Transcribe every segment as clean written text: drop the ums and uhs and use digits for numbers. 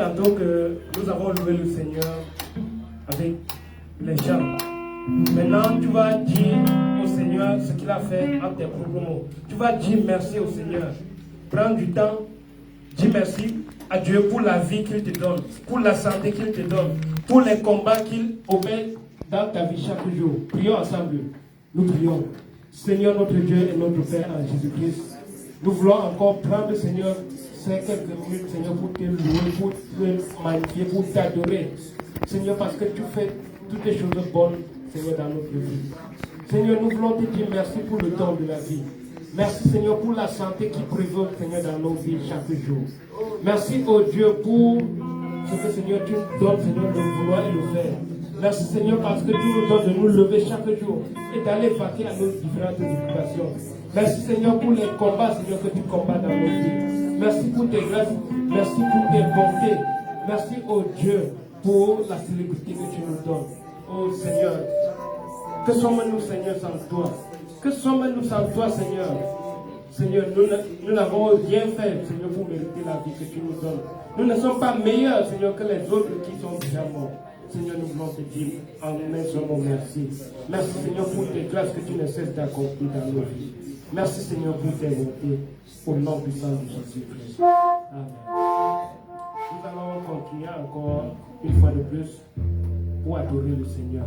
tantôt que nous avons loué le Seigneur avec les gens. Maintenant, tu vas dire au Seigneur ce qu'il a fait en tes propres mots. Tu vas dire merci au Seigneur. Prends du temps, dis merci à Dieu pour la vie qu'il te donne, pour la santé qu'il te donne, pour les combats qu'il obède dans ta vie chaque jour. Prions ensemble. Nous prions. Seigneur notre Dieu et notre Père en Jésus-Christ, nous voulons encore prendre, Seigneur, ces quelques minutes, Seigneur, pour te louer, pour te magnifier, pour t'adorer. Seigneur, parce que tu fais toutes les choses bonnes, Seigneur, dans notre vie. Seigneur, nous voulons te dire merci pour le temps de la vie. Merci, Seigneur, pour la santé qui prévaut, Seigneur, dans nos vies chaque jour. Merci, oh Dieu, pour ce que, Seigneur, tu nous donnes, Seigneur, de vouloir et de faire. Merci, Seigneur, parce que tu nous donnes de nous lever chaque jour et d'aller vaquer à nos différentes occupations. Merci, Seigneur, pour les combats, Seigneur, que tu combats dans nos vies. Merci pour tes grâces. Merci pour tes bontés. Merci, oh Dieu, pour la célébrité que tu nous donnes. Oh Seigneur, que sommes-nous, Seigneur, sans toi? Que sommes-nous sans toi, Seigneur? Seigneur, nous n'avons rien fait, Seigneur, pour mériter la vie que tu nous donnes. Nous ne sommes pas meilleurs, Seigneur, que les autres qui sont déjà morts. Seigneur, nous voulons te dire en un mot merci. Merci, Seigneur, pour tes grâces que tu ne cesses d'accomplir dans nos vies. Merci, Seigneur, pour tes bontés. Au nom puissant de Jésus-Christ. Amen. Nous allons continuer encore une fois de plus pour adorer le Seigneur.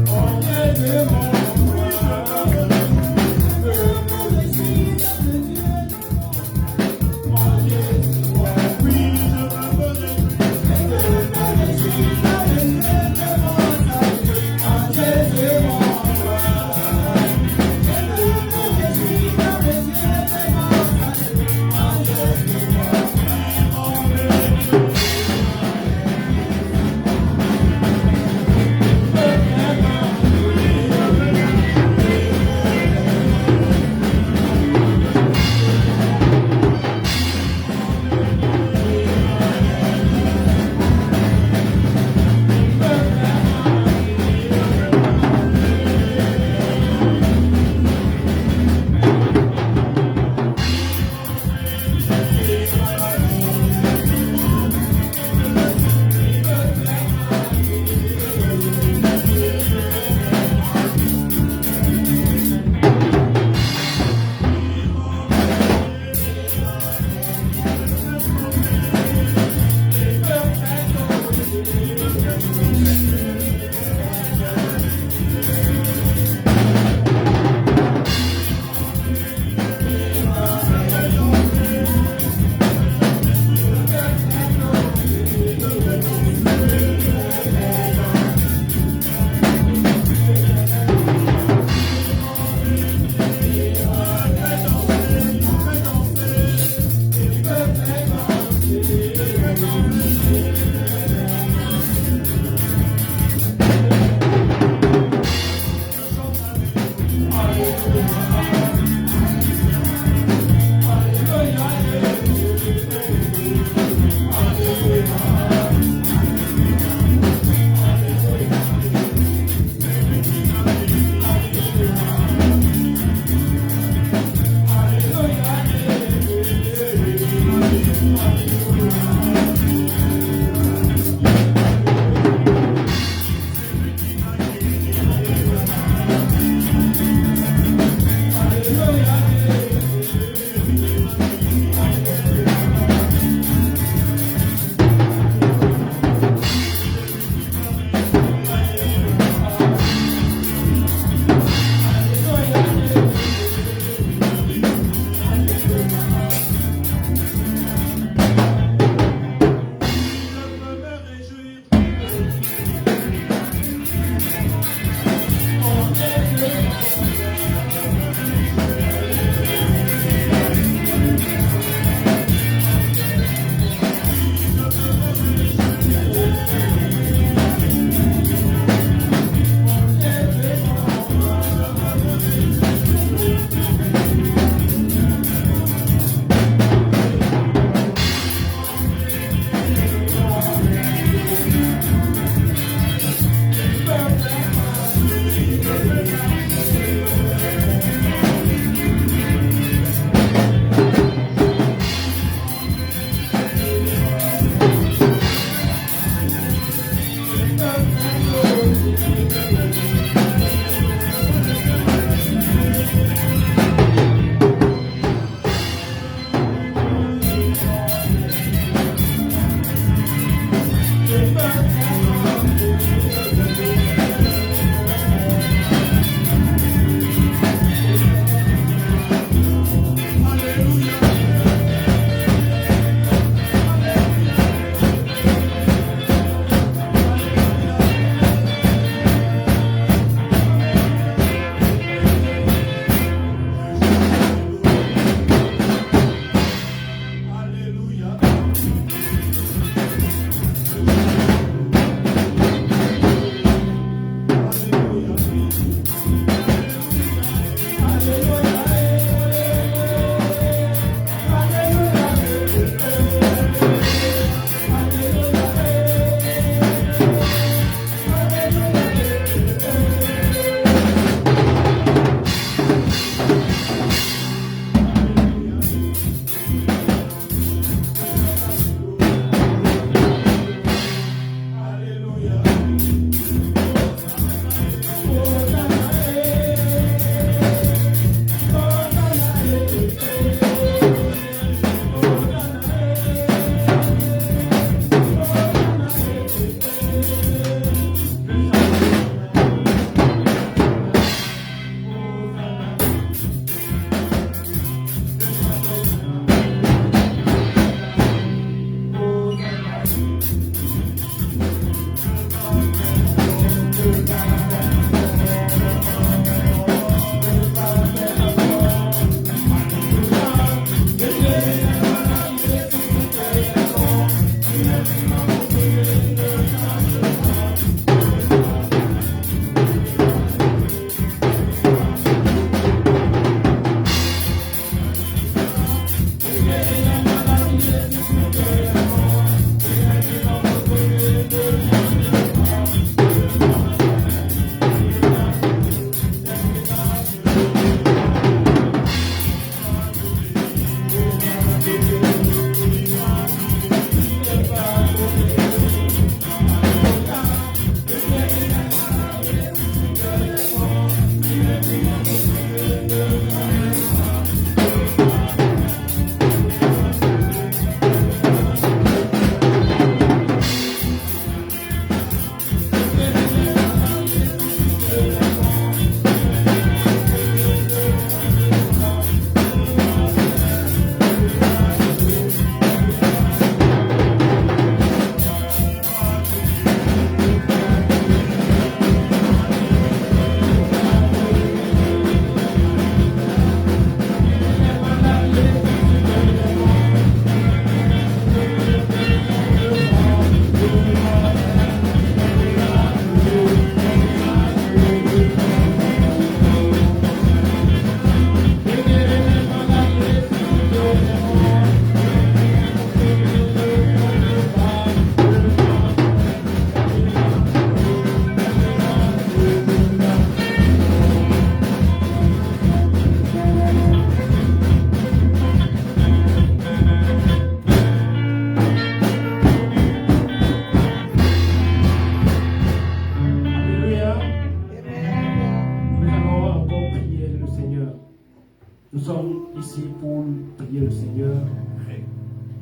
Oh, yeah, yeah,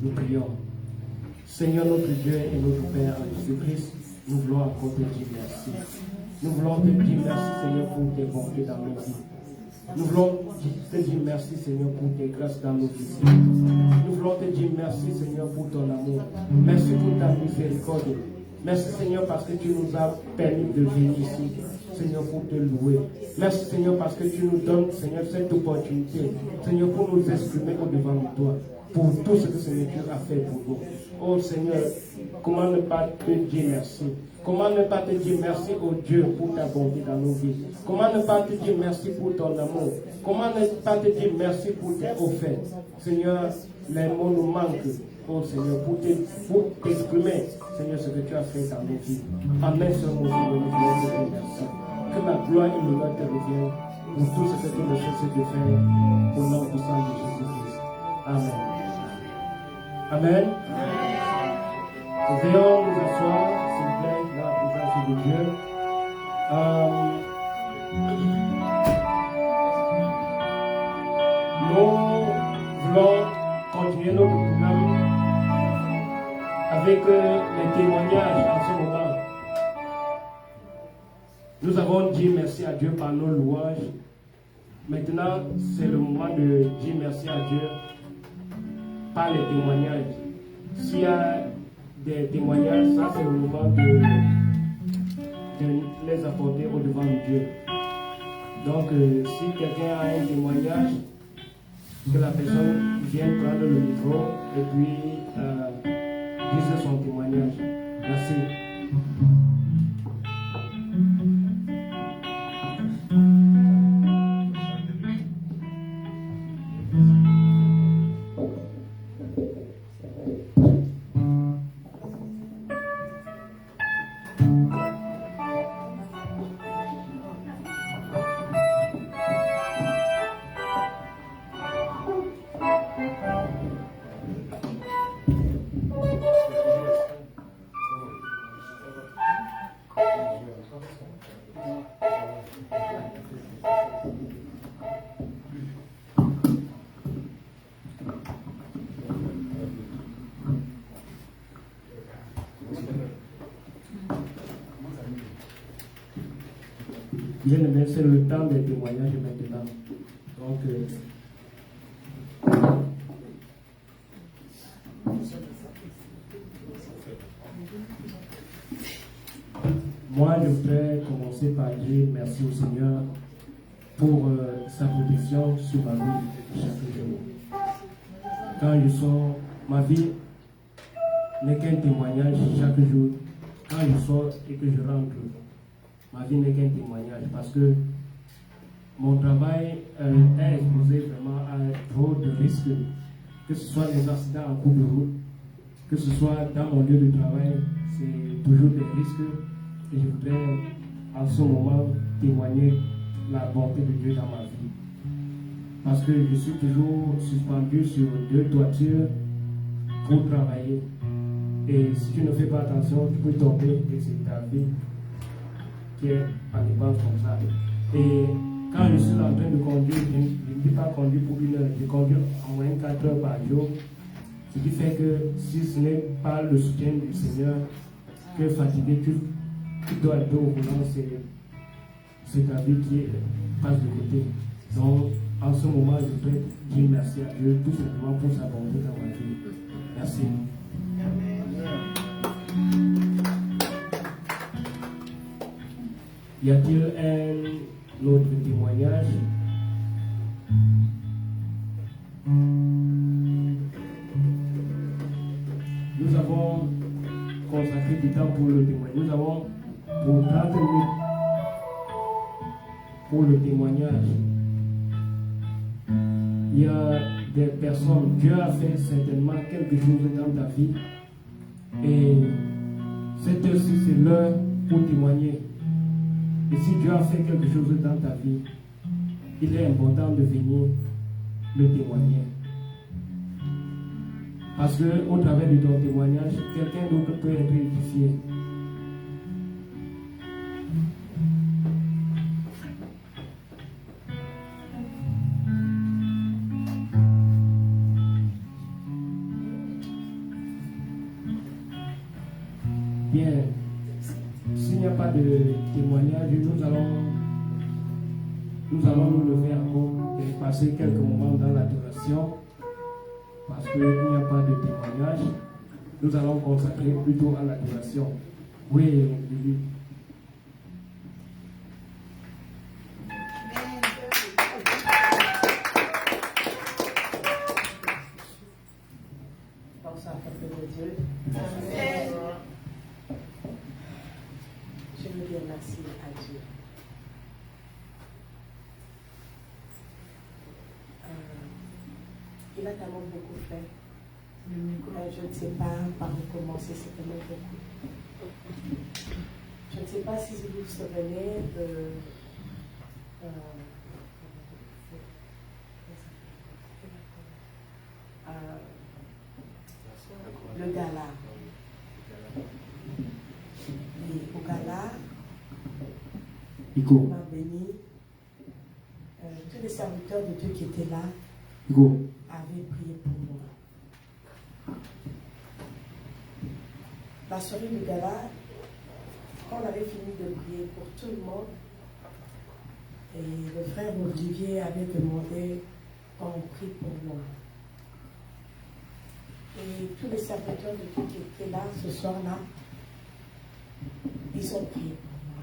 Nous prions. Seigneur notre Dieu et notre Père Jésus-Christ, nous voulons encore te dire merci. Nous voulons te dire merci, Seigneur, pour tes bontés dans nos vies. Nous voulons te dire merci, Seigneur, pour tes grâces dans nos vies. Nous voulons te dire merci, Seigneur, pour ton amour. Merci pour ta miséricorde. Merci, Seigneur, parce que tu nous as permis de venir ici, Seigneur, pour te louer. Merci, Seigneur, parce que tu nous donnes, Seigneur, cette opportunité, Seigneur, pour nous exprimer au-devant de toi, pour tout ce que, Seigneur, tu as fait pour nous. Oh, Seigneur, comment ne pas te dire merci? Comment ne pas te dire merci, oh Dieu, pour ta bonté dans nos vies? Comment ne pas te dire merci pour ton amour? Comment ne pas te dire merci pour tes offertes? Seigneur, les mots nous manquent, oh Seigneur, pour t'exprimer, Seigneur, ce que tu as fait dans nos vies. Amen, ce mot, Seigneur, nous voulons te dire merci. Que la gloire et l'honneur te reviennent pour tout ce que tu ne cesses de faire au nom du sang de Jésus-Christ. Amen. Amen. Nous allons nous asseoir, s'il vous plaît, dans la présence de Dieu. Nous voulons continuer notre programme avec les témoignages en ce moment. Nous avons dit merci à Dieu par nos louanges. Maintenant, c'est le moment de dire merci à Dieu par les témoignages. S'il y a des témoignages, ça c'est le moment de les apporter au devant de Dieu. Donc, si quelqu'un a un témoignage, que la personne vienne prendre le micro et puis dire son témoignage. Merci. Bien aimé, c'est le temps des témoignages maintenant. Donc, moi, je voudrais commencer par dire merci au Seigneur pour sa protection sur ma vie chaque jour. Quand je sors, ma vie n'est qu'un témoignage chaque jour. Quand je sors et que je rentre, ma vie n'est qu'un témoignage parce que mon travail est exposé vraiment à trop de risques, que ce soit les accidents en cours de route, que ce soit dans mon lieu de travail, c'est toujours des risques et je voudrais en ce moment témoigner la bonté de Dieu dans ma vie. Parce que je suis toujours suspendu sur 2 toitures pour travailler. Et si tu ne fais pas attention, tu peux tomber et c'est ta vie qui est en dépense comme ça. Et quand je suis en train de conduire, je ne dis pas conduire pour 1 heure, je conduis en moyenne 4 heures par jour. Ce qui fait que si ce n'est pas le soutien du Seigneur, tu es fatigué, tu dois être au volant, c'est ta vie qui passe de côté. Donc, en ce moment, je voudrais dire merci à Dieu tout simplement pour sa bonté dans ma vie. Merci. Y a-t-il un autre témoignage? Nous avons consacré du temps pour le témoignage. Nous avons pour 30 minutes pour le témoignage. Il y a des personnes, Dieu a fait certainement quelque chose dans ta vie. Et cette heure-ci, c'est l'heure pour témoigner. Et si Dieu a fait quelque chose dans ta vie, il est important de venir le témoigner. Parce qu'au travers de ton témoignage, quelqu'un d'autre peut être édifié. Bien, s'il n'y a pas de témoignage, nous allons nous lever encore et passer quelques moments dans l'adoration. Parce qu'il n'y a pas de témoignage, nous allons consacrer plutôt à l'adoration. Oui, Lily. Bonsoir, peuple de Dieu. Je veux dire merci à Dieu. Il a tellement beaucoup fait. Je ne sais pas par où commencer, c'est tellement beaucoup. Je ne sais pas si vous vous souvenez de le gala. Et au gala, Igo. m'a béni. Tous les serviteurs de Dieu qui étaient là Igo. avaient prié pour moi. La soirée du gala, quand on avait fini de prier pour tout le monde, et le frère Olivier avait demandé qu'on prie pour moi. Et tous les serviteurs de Dieu qui étaient là ce soir-là, ils ont prié pour moi.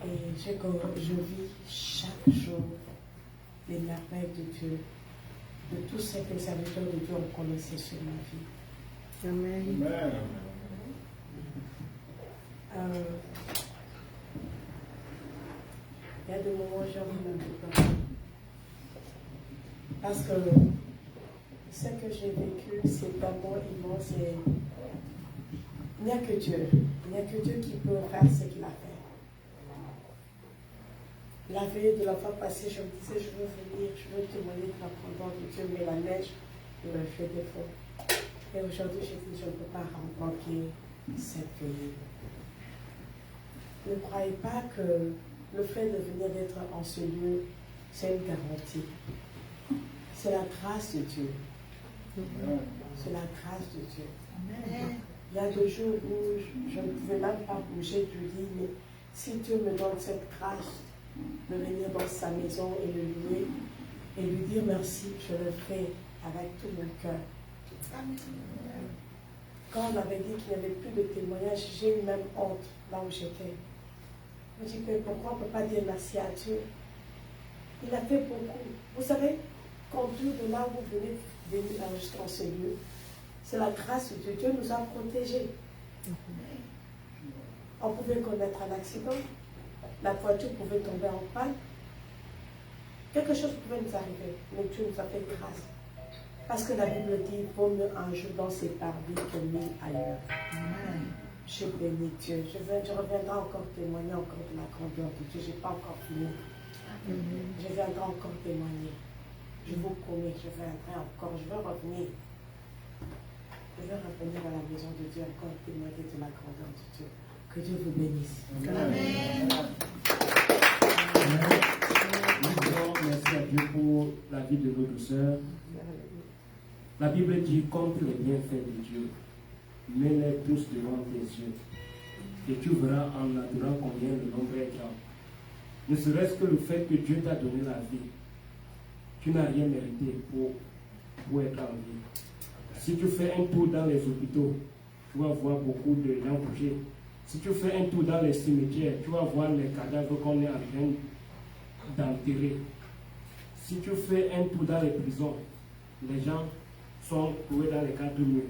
Et je vis chaque jour les merveilles de Dieu, de tous ces que les serviteurs de Dieu ont connaissé sur ma vie. Amen. Il y a des moments où j'ai envie de pleurer. Parce que ce que j'ai vécu, c'est tellement immense. Il n'y a que Dieu. Il n'y a que Dieu qui peut faire ce qu'il a fait. La veille de la fois passée, je me disais, je veux venir, je veux témoigner de la grandeur de Dieu, mais la neige me fait défaut. Et aujourd'hui, je dis, je ne peux pas remporter cette veille. Ne croyez pas que le fait de venir d'être en ce lieu, c'est une garantie. C'est la grâce de Dieu. C'est la grâce de Dieu. Amen. Il y a des jours où je ne pouvais même pas bouger du lit, mais si Dieu me donne cette grâce de venir dans sa maison et le louer et lui dire merci, je le fais avec tout mon cœur. Quand on avait dit qu'il n'y avait plus de témoignages, j'ai eu même honte là où j'étais. Je me dis, mais pourquoi on ne peut pas dire merci à Dieu? Il a fait beaucoup. Vous savez, conduire de là où vous venez jusqu'en ce lieu, c'est la grâce de Dieu. Dieu nous a protégés. On pouvait connaître un accident, la voiture pouvait tomber en panne, quelque chose pouvait nous arriver, mais Dieu nous a fait grâce. Parce que la Bible dit, il vaut mieux un jour dans ses parvis que 1000 ailleurs. Je bénis Dieu. Je reviendrai encore témoigner encore de la grandeur de Dieu. Je n'ai pas encore fini. Je viendrai encore témoigner. Je vous promets, je viendrai encore. Je veux revenir. Je veux revenir à la maison de Dieu encore témoigner de la grandeur de Dieu. Que Dieu vous bénisse. Amen. Merci à Dieu pour la vie de nos douceurs. La Bible dit, compte les bienfaits de Dieu, mets-les tous devant tes yeux, et tu verras en adorant combien le nombre est grand. Ne serait-ce que le fait que Dieu t'a donné la vie, tu n'as rien mérité pour être en vie. Si tu fais un tour dans les hôpitaux, tu vas voir beaucoup de gens couchés. Si tu fais un tour dans les cimetières, tu vas voir les cadavres qu'on est en train d'enterrer. Si tu fais un tour dans les prisons, les gens sont trouvés dans les quatre murs.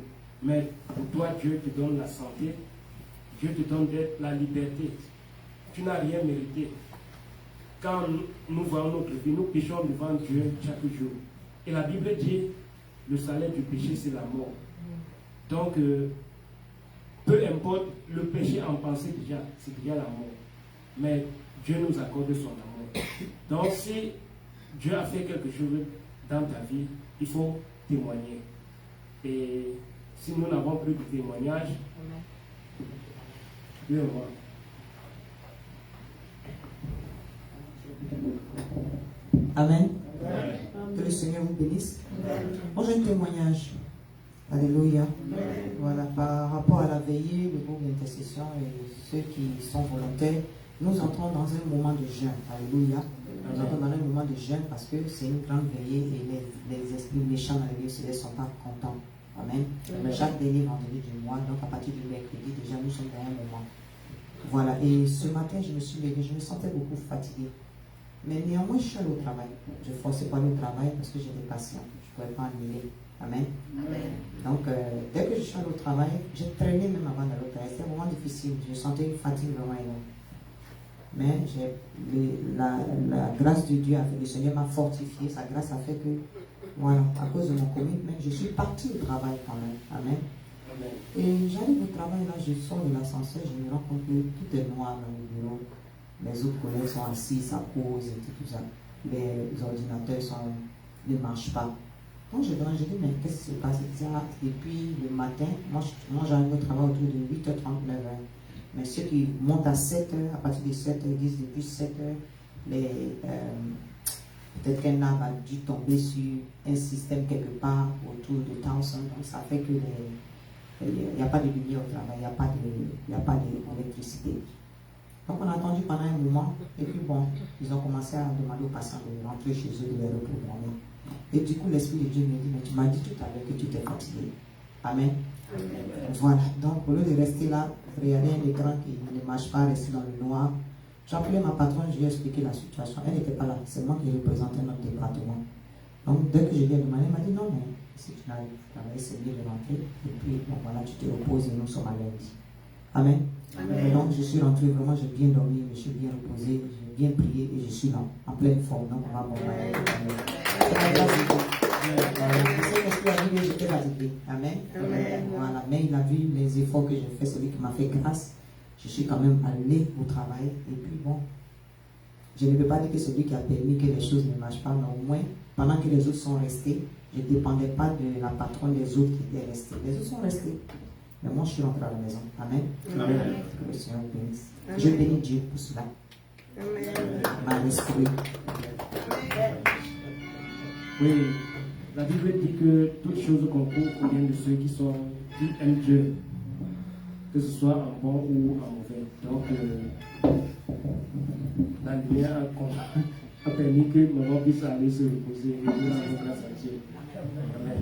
Mais pour toi, Dieu te donne la santé, Dieu te donne la liberté. Tu n'as rien mérité. Quand nous voyons notre vie, nous péchons devant Dieu chaque jour. Et la Bible dit, le salaire du péché, c'est la mort. Donc, peu importe, le péché en pensée déjà, c'est déjà la mort. Mais Dieu nous accorde son amour. Donc, si Dieu a fait quelque chose dans ta vie, il faut témoigner. Et si nous n'avons plus de témoignages, Dieu moi. Amen. Que le Seigneur vous bénisse. Moi j'ai un témoignage. Alléluia. Voilà, par rapport à la veillée, le groupe d'intercession et ceux qui sont volontaires, nous entrons dans un moment de jeûne. Alléluia. Nous entrons dans un moment de jeûne parce que c'est une grande veillée et les esprits méchants dans les lieux célestes ne sont pas contents. Amen. Chaque dernier vendredi du mois, donc à partir du mercredi, déjà nous sommes dans un moment. Voilà, et ce matin je me suis levé, je me sentais beaucoup fatigué. Mais néanmoins, je suis allé au travail. Je ne forçais pas le travail parce que j'étais patient. Je ne pouvais pas annuler. Amen. Donc, dès que je suis allé au travail, j'ai traîné même avant d'aller au travail. C'était un moment difficile. Je sentais une fatigue vraiment énorme. Mais la grâce de Dieu a fait, le Seigneur m'a fortifié. Sa grâce a fait que, voilà, à cause de mon commitment, je suis parti au travail quand même. Amen. Et j'arrive au travail, là, je sors de l'ascenseur, je me rends compte que tout est noir dans le bureau. Les autres collègues sont assis, ça cause et tout ça. Les ordinateurs ne marchent pas. Donc je demande, je dis, mais qu'est-ce qui se passe? Depuis le matin, moi j'arrive au travail autour de 8h30, 9h. Mais ceux qui montent à 7 heures, à partir de 7 heures, disent depuis 7 heures, peut-être qu'un arbre a dû tomber sur un système quelque part autour de Townsend, donc ça fait que il n'y a pas de lumière au travail, il n'y a pas d'électricité. Donc on a attendu pendant un moment, et puis bon, ils ont commencé à demander aux patients de rentrer chez eux, de les reprogrammer. Et du coup, l'Esprit de Dieu me dit, mais tu m'as dit tout à l'heure que tu t'es fatigué. Amen. Voilà, donc au lieu de rester là, regarder un écran qui ne marche pas, rester dans le noir, j'ai appelé ma patronne, je lui ai expliqué la situation. Elle n'était pas là, c'est moi qui représentais notre département. Donc dès que je lui ai demandé, elle m'a dit non, mais si tu n'arrives pas à essayer de rentrer, et puis bon, voilà, tu te reposes et nous sommes à lundi. Amen. Amen. Donc je suis rentré, vraiment j'ai bien dormi, je suis bien reposé, j'ai bien prié et je suis là, en pleine forme. Donc on va bon. J'étais fatigué. Amen. Amen. Voilà, mais il a vu les efforts que j'ai fait, celui qui m'a fait grâce. Je suis quand même allé au travail. Et puis bon, je ne peux pas dire que celui qui a permis que les choses ne marchent pas, mais au moins, pendant que les autres sont restés, je ne dépendais pas de la patronne des autres qui étaient restés. Les autres sont restés. Mais moi, je suis rentré à la maison. Amen. Amen. Que le Seigneur vous bénisse. Je bénis Dieu pour cela. Amen. Ma l'esprit. Oui, la Bible dit que toutes choses concourent au bien de ceux qui aiment Dieu, que ce soit en bon ou en mauvais. Donc, la lumière a permis que maman puisse aller se reposer et nous avons grâce à Dieu. Amen.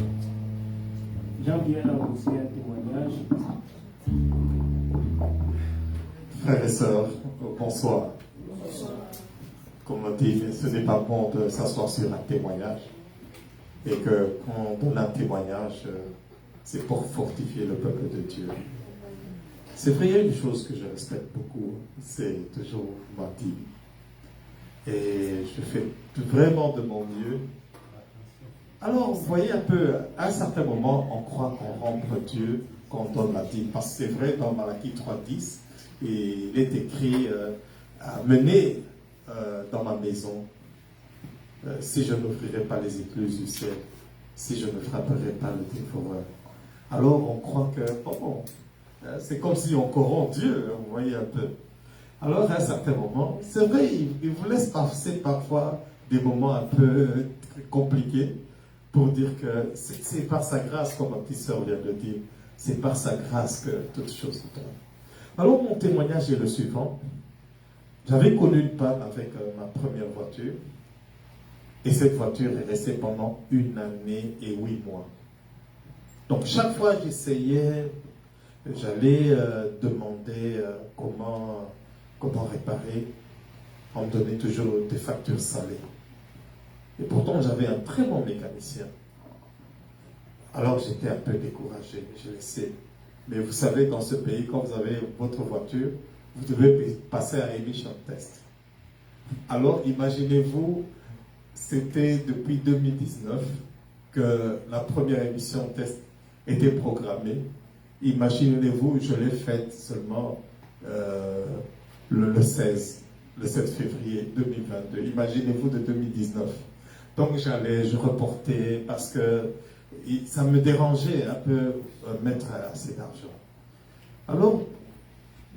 J'en viens à aussi un témoignage. Frères et sœurs, bonsoir. Comme on dit, ce n'est pas bon de s'asseoir sur un témoignage. Et que quand on donne un témoignage, c'est pour fortifier le peuple de Dieu. C'est vrai, il y a une chose que je respecte beaucoup, c'est toujours ma dîme. Et je fais vraiment de mon mieux. Alors, vous voyez un peu, à un certain moment, on croit qu'on rentre Dieu quand on donne la dîme. Parce que c'est vrai, dans Malachie 3.10, il est écrit amenez dans ma maison si je n'ouvrirai pas les écluses du ciel, si je ne frapperai pas le dévoreur. Alors on croit que, c'est comme si on corrompt Dieu, vous voyez un peu. Alors à un certain moment, c'est vrai, il vous laisse passer parfois des moments un peu compliqués pour dire que c'est par sa grâce, comme ma petite sœur vient de le dire, c'est par sa grâce que toutes choses se trouvent. Alors mon témoignage est le suivant. J'avais connu une panne avec ma première voiture. Et cette voiture est restée pendant 1 année et 8 mois. Donc chaque fois j'essayais, j'allais demander comment réparer. On me donnait toujours des factures salées. Et pourtant j'avais un très bon mécanicien. Alors j'étais un peu découragé, je le sais. Mais vous savez, dans ce pays, quand vous avez votre voiture, vous devez passer à emission test. Alors imaginez-vous, c'était depuis 2019 que la première émission test était programmée. Imaginez-vous, je l'ai faite seulement le 16 février 2022. Imaginez-vous de 2019. Donc je reportais parce que ça me dérangeait un peu mettre assez d'argent. Alors,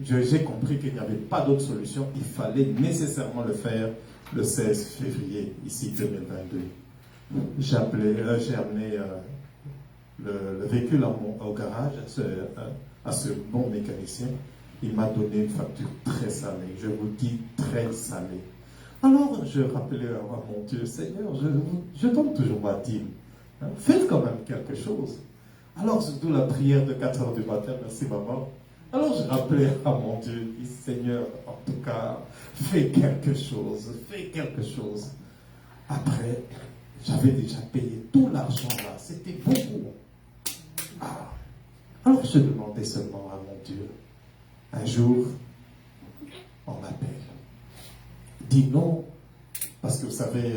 j'ai compris qu'il n'y avait pas d'autre solution. Il fallait nécessairement le faire le 16 février, ici 2022. J'ai amené le véhicule au garage à ce bon mécanicien. Il m'a donné une facture très salée. Je vous dis très salée. Alors, je rappelais à mon Dieu, Seigneur, je donne toujours ma dîme. Hein, faites quand même quelque chose. Alors, surtout la prière de 4 heures du matin, merci maman. Alors, je rappelais à mon Dieu, je dis, Seigneur, en tout cas, fais quelque chose, fais quelque chose. Après, j'avais déjà payé tout l'argent là, c'était beaucoup. Ah. Alors, je demandais seulement à mon Dieu. Un jour, on m'appelle. Dis non, parce que vous savez,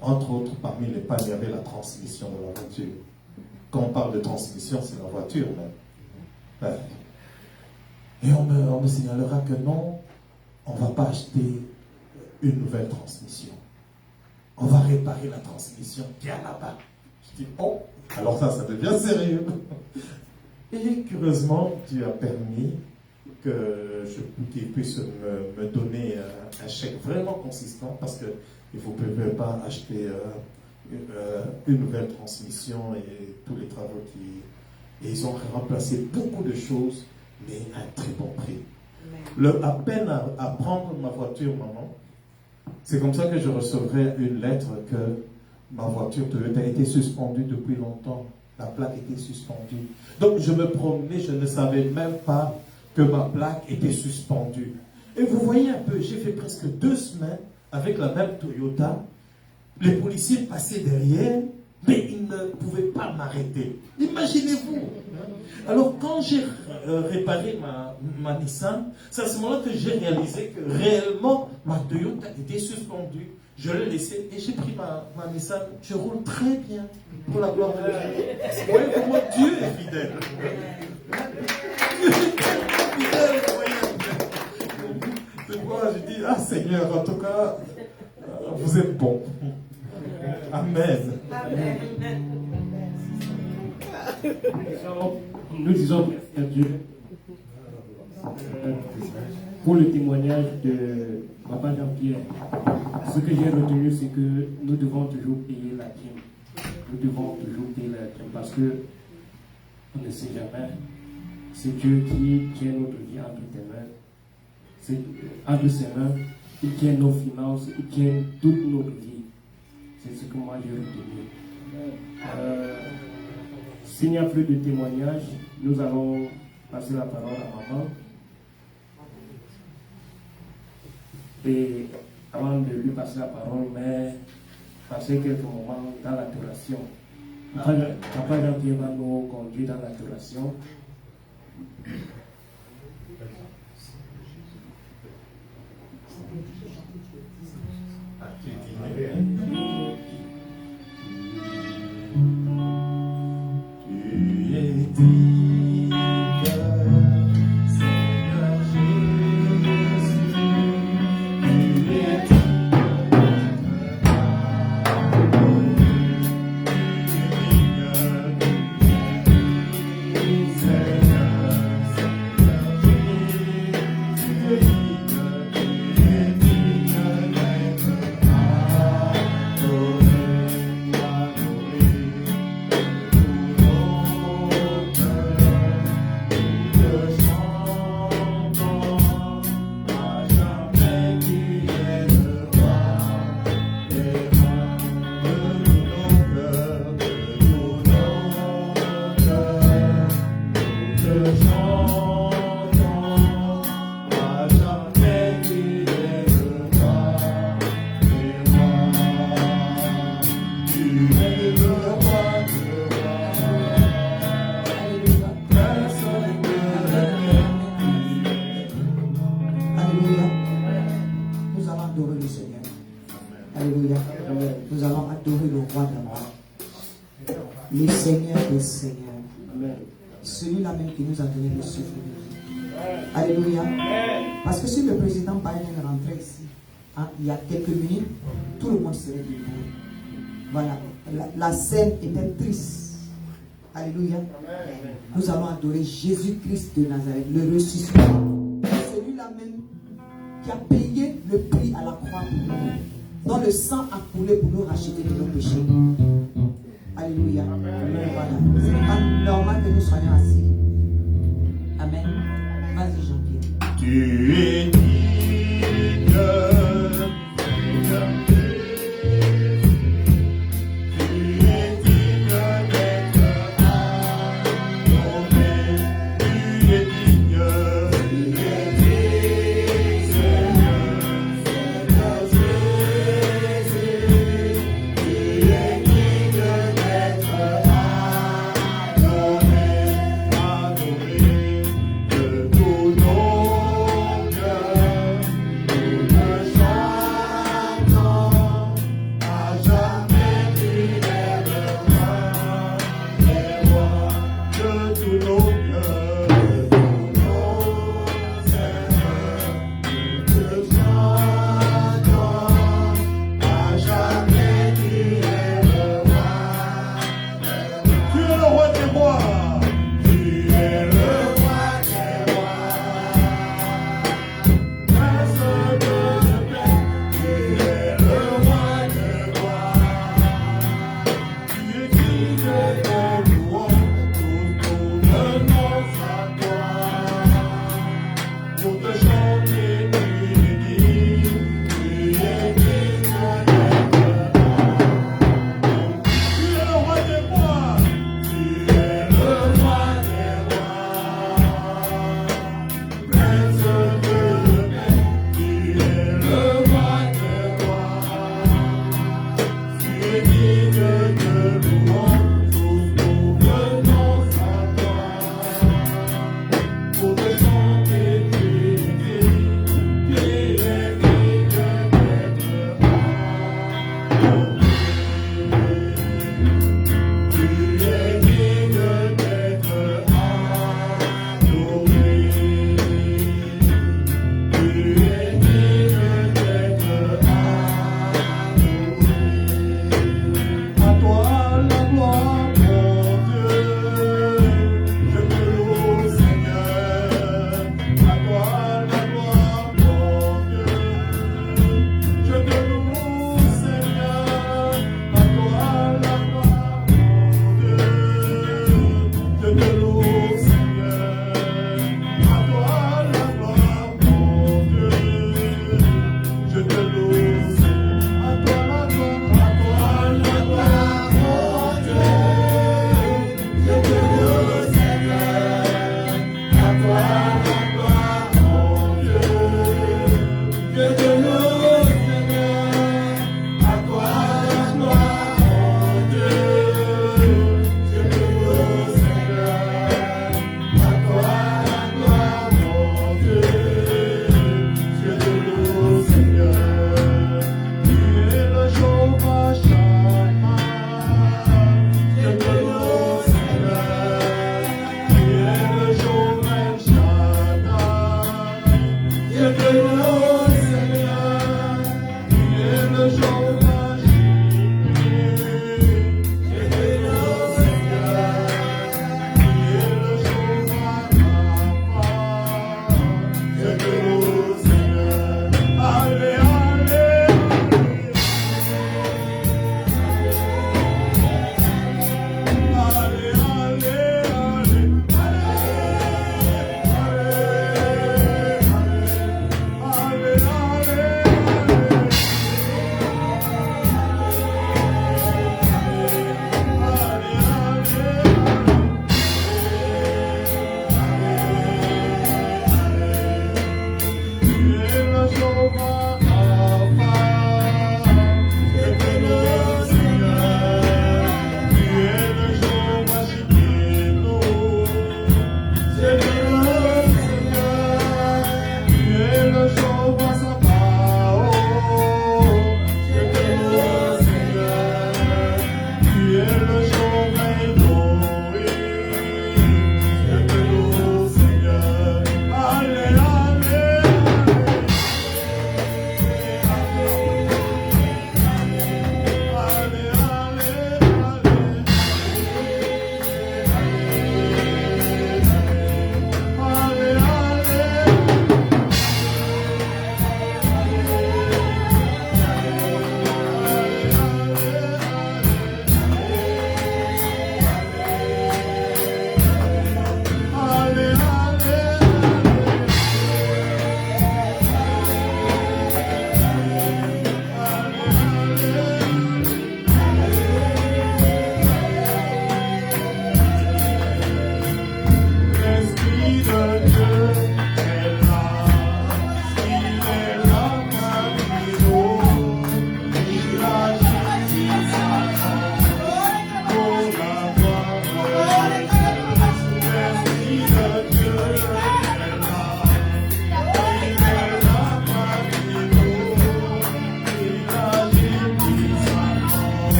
entre autres, parmi les pannes, il y avait la transmission de la voiture. Quand on parle de transmission, c'est la voiture même. Ouais. Et on me signalera que non, on ne va pas acheter une nouvelle transmission. On va réparer la transmission qui est là-bas. Je dis, oh, alors ça devient sérieux. Et curieusement, Dieu a permis qu'ils puissent me donner un chèque vraiment consistant, parce que vous ne pouvez pas acheter une nouvelle transmission et tous les travaux et ils ont remplacé beaucoup de choses, mais à un très bon prix. À peine à prendre ma voiture, maman, c'est comme ça que je recevrai une lettre que ma voiture Toyota été suspendue depuis longtemps. La plaque était suspendue. Donc je me promenais, je ne savais même pas que ma plaque était suspendue. Et vous voyez un peu, j'ai fait presque 2 semaines avec la même Toyota. Les policiers passaient derrière, mais ils ne pouvaient pas m'arrêter. Imaginez-vous. Alors quand j'ai réparé ma Nissan, c'est à ce moment-là que j'ai réalisé que réellement ma Toyota était suspendue. Je l'ai laissé et j'ai pris ma Nissan. Je roule très bien pour la gloire de Dieu. Vous voyez comment Dieu est fidèle. Dieu est tellement fidèle, vous voyez. C'est pourquoi je dis, ah Seigneur, en tout cas, vous êtes bon. Amen. Nous disons merci à Dieu pour le témoignage de Papa Jean-Pierre. Ce que j'ai retenu, c'est que nous devons toujours payer la dîme. Nous devons toujours payer la dîme parce que on ne sait jamais. C'est Dieu qui tient notre vie entre tes mains. C'est entre ses mains. Il tient nos finances, il tient toute notre vie. C'est ce que moi j'ai retenu. S'il n'y a plus de témoignages, nous allons passer la parole à maman. Et avant de lui passer la parole, mais passer quelques moments dans l'adoration. Papa Jean-Pierre va nous conduire dans l'adoration. Celui-là même qui nous a donné le souffle de vie. Alléluia. Parce que si le président Biden rentrait ici, il y a quelques minutes, tout le monde serait debout. Voilà. La scène était triste. Alléluia. Nous allons adorer Jésus-Christ de Nazareth, le ressuscité. Celui-là même qui a payé le prix à la croix pour nous, dont le sang a coulé pour nous racheter de nos péchés. Alléluia. Voilà. C'est pas normal que nous soyons assis. Amen. Vas-y, Jean-Pierre. Tu es digne. Adoré de tout nom.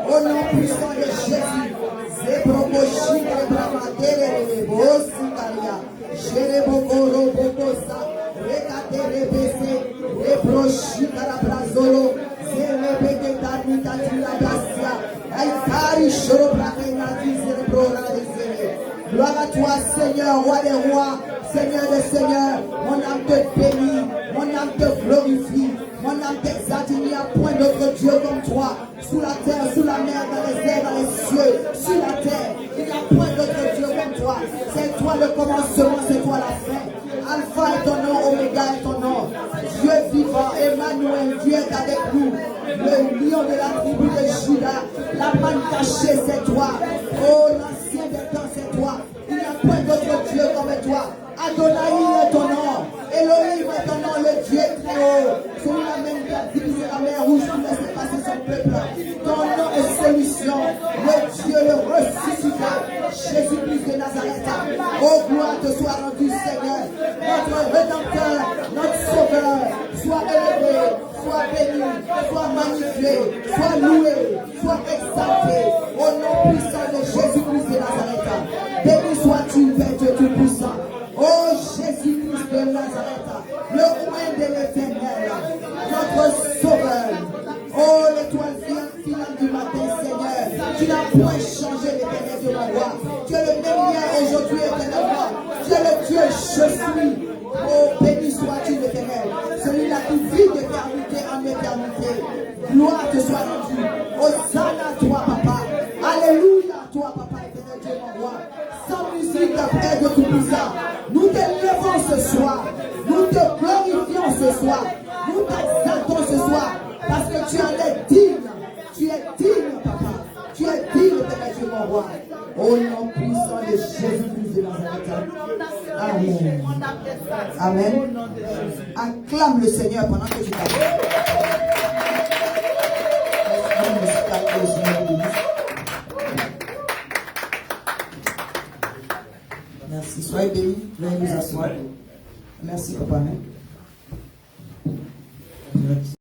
Au nom puissant de Jésus, c'est promotion de la Gloire à toi, Seigneur, roi des rois, Seigneur des seigneurs. Mon âme te bénit, mon âme te glorifie, mon âme t'exalte. Il n'y a point d'autre Dieu comme toi. Sous la terre, sous la mer, dans les airs, dans les cieux, sur la terre. Il n'y a point d'autre Dieu comme toi. C'est toi le commencement, c'est toi la fin. Alpha est ton nom, Oméga est ton nom. Dieu vivant, Emmanuel, Dieu est avec nous. Le lion de la tribu de Juda, la manne cachée, c'est toi. Oh, l'ancien des temps, c'est toi. Il n'y a point d'autre Dieu comme toi. Adonai est ton nom. Elohim est ton nom, le Dieu très haut. Celui-là même qui a divisé la mer rouge pour laisser passer son peuple. Ton nom est solution. Le Dieu, le ressuscité. Jésus-Christ de Nazareth. Oh, gloire te soit rendue, Seigneur. Notre Rédempteur, notre Sauveur. Sois élevé, sois béni, sois magnifié, sois loué, sois exalté. Au nom puissant de Jésus-Christ de Nazareth. Béni sois-tu, Père Dieu Tout-Puissant. Oh Jésus-Christ de Nazareth, le roi de l'éternel, notre sauveur. Oh l'étoile filante du matin, Seigneur, tu n'as point changé l'éternel de mon roi. Tu es le même hier, aujourd'hui, éternellement. Tu es le Dieu, je suis. Oh béni sois-tu l'éternel, celui-là qui vit d'éternité en éternité. Gloire te soit rendue. Hosanna à toi, papa. Alléluia à toi, papa, éternel Dieu, mon roi. Sans musique, Père de Tout-Puissant, nous t'élevons ce soir, nous te glorifions ce soir, nous t'exaltons ce soir, parce que tu en es digne, papa, tu es digne, Père Dieu, mon roi. Au nom puissant de Jésus-Christ de Nazareth. Amen. Amen. Acclame le Seigneur pendant que je t'appelle. Merci. Soyez bénis. Veuillez nous asseoir. Merci, papa.